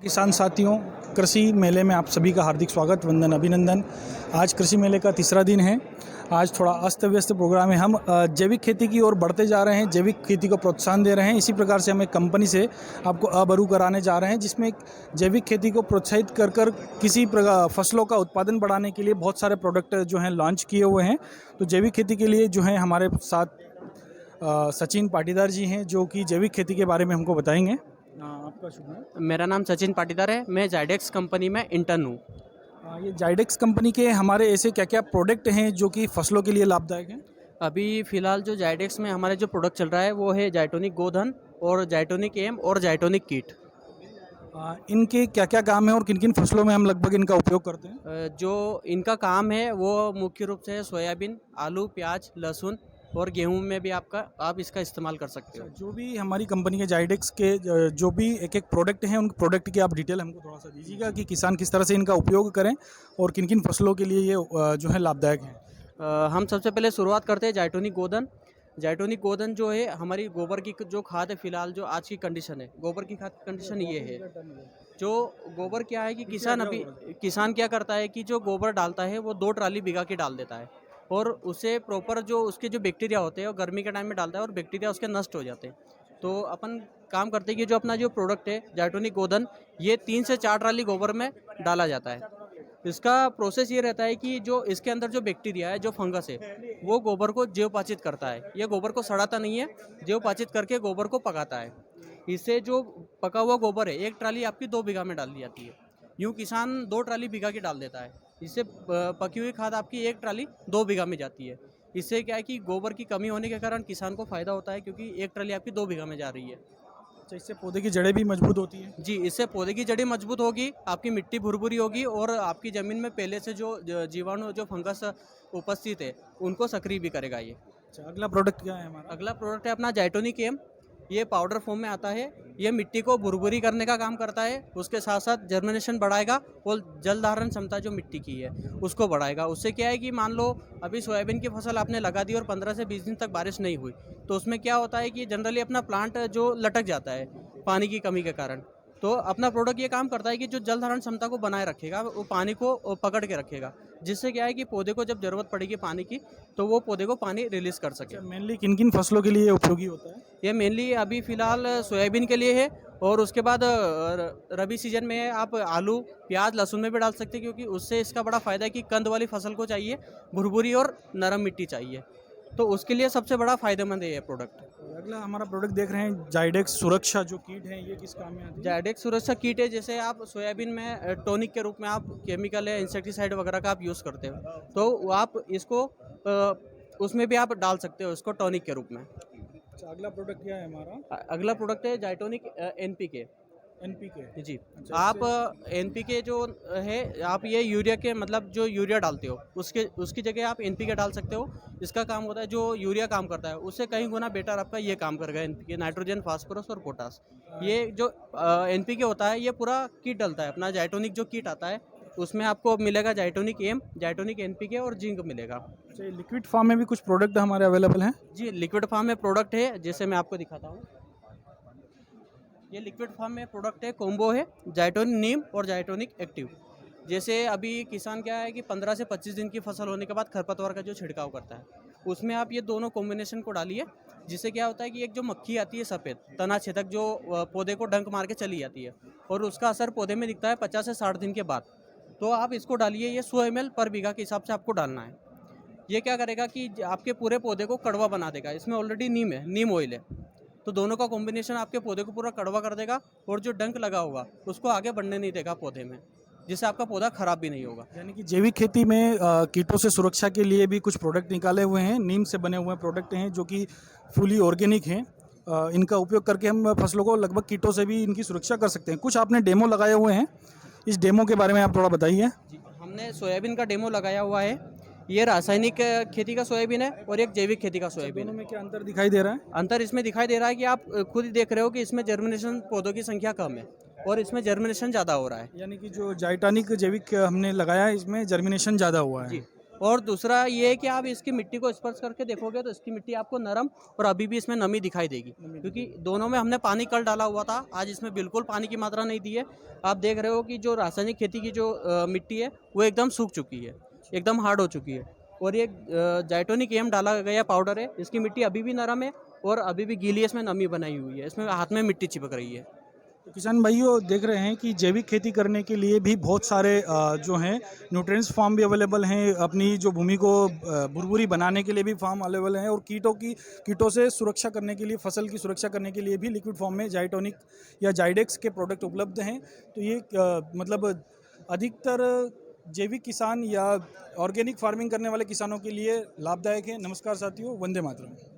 किसान साथियों, कृषि मेले में आप सभी का हार्दिक स्वागत, वंदन, अभिनंदन। आज कृषि मेले का तीसरा दिन है। आज थोड़ा अस्त व्यस्त प्रोग्राम है। हम जैविक खेती की ओर बढ़ते जा रहे हैं, जैविक खेती को प्रोत्साहन दे रहे हैं। इसी प्रकार से हम एक कंपनी से आपको अबरू कराने जा रहे हैं, जिसमें जैविक खेती को प्रोत्साहित कर कर किसी प्रकार फसलों का उत्पादन बढ़ाने के लिए बहुत सारे प्रोडक्ट जो हैं लॉन्च किए हुए हैं। तो जैविक खेती के लिए जो है हमारे साथ सचिन पाटीदार जी हैं, जो कि जैविक खेती के बारे में हमको बताएंगे। आपका शुभ नाम? मेरा नाम सचिन पाटीदार है। मैं जाइडेक्स कंपनी में इंटर्न हूँ। ये जाइडेक्स कंपनी के हमारे ऐसे क्या क्या प्रोडक्ट हैं जो कि फसलों के लिए लाभदायक हैं? अभी फ़िलहाल जो जाइडेक्स में हमारे जो प्रोडक्ट चल रहा है वो है जाइटोनिक गोधन और जाइटोनिक एम और जाइटोनिक कीट। इनके क्या क्या काम है और किन किन फसलों में हम लगभग इनका उपयोग करते हैं? जो इनका काम है वो मुख्य रूप से सोयाबीन, आलू, प्याज, लहसुन और गेहूं में भी आप इसका इस्तेमाल कर सकते हो। जो भी हमारी कंपनी के जाइडेक्स के जो भी एक एक प्रोडक्ट हैं, उन प्रोडक्ट की आप डिटेल हमको थोड़ा सा दीजिएगा कि किसान किस तरह से इनका उपयोग करें और किन किन फसलों के लिए ये जो है लाभदायक हैं। हम सबसे पहले शुरुआत करते हैं जाइटोनिक गोधन। जाइटोनिक गोधन जो है हमारी गोबर की जो खाद है, फिलहाल जो आज की कंडीशन है गोबर की खाद की कंडीशन ये है। जो गोबर क्या है कि किसान क्या करता है कि जो गोबर डालता है वो 2 ट्राली भिगा के डाल देता है और उसे प्रॉपर जो उसके जो बैक्टीरिया होते हैं वो गर्मी के टाइम में डालता है और बैक्टीरिया उसके नष्ट हो जाते हैं। तो अपन काम करते हैं कि जो अपना जो प्रोडक्ट है जाइटोनिक गोधन, ये 3 से 4 ट्राली गोबर में डाला जाता है। इसका प्रोसेस ये रहता है कि जो इसके अंदर जो बैक्टीरिया है, जो फंगस है, वो गोबर को जैवपाचित करता है। ये गोबर को सड़ाता नहीं है, जैवपाचित करके गोबर को पकाता है। इससे जो पका हुआ गोबर है, 1 ट्राली आपकी 2 बीघा में डाल दी जाती है। यूँ किसान 2 ट्राली बीघा की डाल देता है। इससे पकी हुई खाद आपकी 1 ट्राली 2 बीघा में जाती है। इससे क्या है कि गोबर की कमी होने के कारण किसान को फ़ायदा होता है, क्योंकि 1 ट्राली आपकी 2 बीघा में जा रही है। अच्छा, इससे पौधे की जड़ें भी मजबूत होती हैं? जी, इससे पौधे की जड़ें मजबूत होगी, आपकी मिट्टी भुरभुरी होगी और आपकी ज़मीन में पहले से जो जीवाणु, जो फंगस उपस्थित है, उनको सक्रिय भी करेगा ये। अच्छा, अगला प्रोडक्ट क्या है हमारा? अगला प्रोडक्ट है अपना जाइटोनिक एम। ये पाउडर फॉर्म में आता है। ये मिट्टी को भुरभुरी करने का काम करता है, उसके साथ साथ जर्मिनेशन बढ़ाएगा और जल धारण क्षमता जो मिट्टी की है उसको बढ़ाएगा। उससे क्या है कि मान लो अभी सोयाबीन की फसल आपने लगा दी और 15 से 20 दिन तक बारिश नहीं हुई, तो उसमें क्या होता है कि जनरली अपना प्लांट जो लटक जाता है पानी की कमी के कारण। तो अपना प्रोडक्ट ये काम करता है कि जो जल धारण क्षमता को बनाए रखेगा, वो पानी को पकड़ के रखेगा, जिससे क्या है कि पौधे को जब ज़रूरत पड़ेगी पानी की तो वो पौधे को पानी रिलीज़ कर सके। मेनली किन किन फसलों के लिए उपयोगी होता है? ये मेनली अभी फ़िलहाल सोयाबीन के लिए है और उसके बाद रबी सीजन में आप आलू, प्याज, लहसुन में भी डाल सकते हैं, क्योंकि उससे इसका बड़ा फ़ायदा है कि कंद वाली फसल को चाहिए भुरभुरी और नरम मिट्टी चाहिए, तो उसके लिए सबसे बड़ा फ़ायदेमंद है ये प्रोडक्ट। अगला हमारा प्रोडक्ट देख रहे हैं जाइडेक्स सुरक्षा जो कीट है, ये किस काम में आती है? जाइडेक्स सुरक्षा कीट है। जैसे आप सोयाबीन में टॉनिक के रूप में आप केमिकल है, इंसेक्टिसाइड वगैरह का आप यूज़ करते हो, तो आप इसको उसमें भी आप डाल सकते हो, इसको टॉनिक के रूप में। अच्छा, अगला प्रोडक्ट क्या है हमारा? अगला प्रोडक्ट है जाइटोनिक एनपीके। एनपीके? जी। अच्छा, आप एनपीके जो है, आप ये यूरिया के मतलब जो यूरिया डालते हो उसकी जगह आप एनपीके डाल सकते हो। इसका काम होता है, जो यूरिया काम करता है उससे कहीं गुना बेटर आपका ये काम करेगा एनपीके, नाइट्रोजन, फास्फोरस और पोटास। ये जो एनपीके होता है ये पूरा किट डलता है। अपना जाइटोनिक जो किट आता है उसमें आपको मिलेगा जाइटोनिक एम, जाइटोनिक एनपीके और जिंक मिलेगा। अच्छा, लिक्विड फॉर्म में भी कुछ प्रोडक्ट हमारे अवेलेबल हैं? जी, लिक्विड फॉर्म में प्रोडक्ट है, जैसे मैं आपको दिखाता हूँ। ये लिक्विड फॉर्म में प्रोडक्ट है, कॉम्बो है जाइटोनिक नीम और जाइटोनिक एक्टिव। जैसे अभी किसान क्या है कि 15 से 25 दिन की फसल होने के बाद खरपतवार का जो छिड़काव करता है, उसमें आप ये दोनों कॉम्बिनेशन को डालिए। जिससे क्या होता है कि एक जो मक्खी आती है सफ़ेद तना छेदक, जो पौधे को डंक मार के चली जाती है और उसका असर पौधे में दिखता है 50 से 60 दिन के बाद। तो आप इसको डालिए, ये 100 ml पर बीघा के हिसाब से आपको डालना है। ये क्या करेगा कि आपके पूरे पौधे को कड़वा बना देगा। इसमें ऑलरेडी नीम है, नीम ऑयल है, तो दोनों का कॉम्बिनेशन आपके पौधे को पूरा कड़वा कर देगा और जो डंक लगा होगा उसको आगे बढ़ने नहीं देगा पौधे में, जिससे आपका पौधा खराब भी नहीं होगा। यानी कि जैविक खेती में कीटों से सुरक्षा के लिए भी कुछ प्रोडक्ट निकाले हुए हैं, नीम से बने हुए प्रोडक्ट हैं जो कि फुली ऑर्गेनिक हैं। इनका उपयोग करके हम फसलों को लगभग कीटों से भी इनकी सुरक्षा कर सकते हैं। कुछ आपने डेमो लगाए हुए हैं, इस डेमो के बारे में आप थोड़ा बताइए। जी, हमने सोयाबीन का डेमो लगाया हुआ है। ये रासायनिक खेती का सोयाबीन है और एक जैविक खेती का सोयाबीन दोनों है। में क्या अंतर दिखाई दे रहा है? अंतर इसमें दिखाई दे रहा है कि आप खुद ही देख रहे हो कि इसमें जर्मिनेशन पौधों की संख्या कम है और इसमें जर्मिनेशन ज़्यादा हो रहा है। यानी कि जो जाइटोनिक जैविक हमने लगाया है, इसमें जर्मिनेशन ज़्यादा हुआ है। जी, और दूसरा ये है कि आप इसकी मिट्टी को स्पर्श करके देखोगे तो इसकी मिट्टी आपको नरम और अभी भी इसमें नमी दिखाई देगी, क्योंकि दोनों में हमने पानी कल डाला हुआ था, आज इसमें बिल्कुल पानी की मात्रा नहीं दी है। आप देख रहे हो कि जो रासायनिक खेती की जो मिट्टी है वो एकदम सूख चुकी है, एकदम हार्ड हो चुकी है। और ये जाइटोनिक एम डाला गया पाउडर है, इसकी मिट्टी अभी भी नरम है और अभी भी गीली है, इसमें नमी बनाई हुई है, इसमें हाथ में मिट्टी चिपक रही है। तो किसान भाइयों देख रहे हैं कि जैविक खेती करने के लिए भी बहुत सारे जो हैं न्यूट्रिएंट्स फार्म भी अवेलेबल हैं, अपनी जो भूमि को भुरभुरी बनाने के लिए भी फार्म अवेलेबल हैं, और कीटों से सुरक्षा करने के लिए, फसल की सुरक्षा करने के लिए भी लिक्विड फॉर्म में जाइटोनिक या जाइडेक्स के प्रोडक्ट उपलब्ध हैं। तो ये मतलब अधिकतर जैविक किसान या ऑर्गेनिक फार्मिंग करने वाले किसानों के लिए लाभदायक है। नमस्कार साथियों, वंदे मातरम।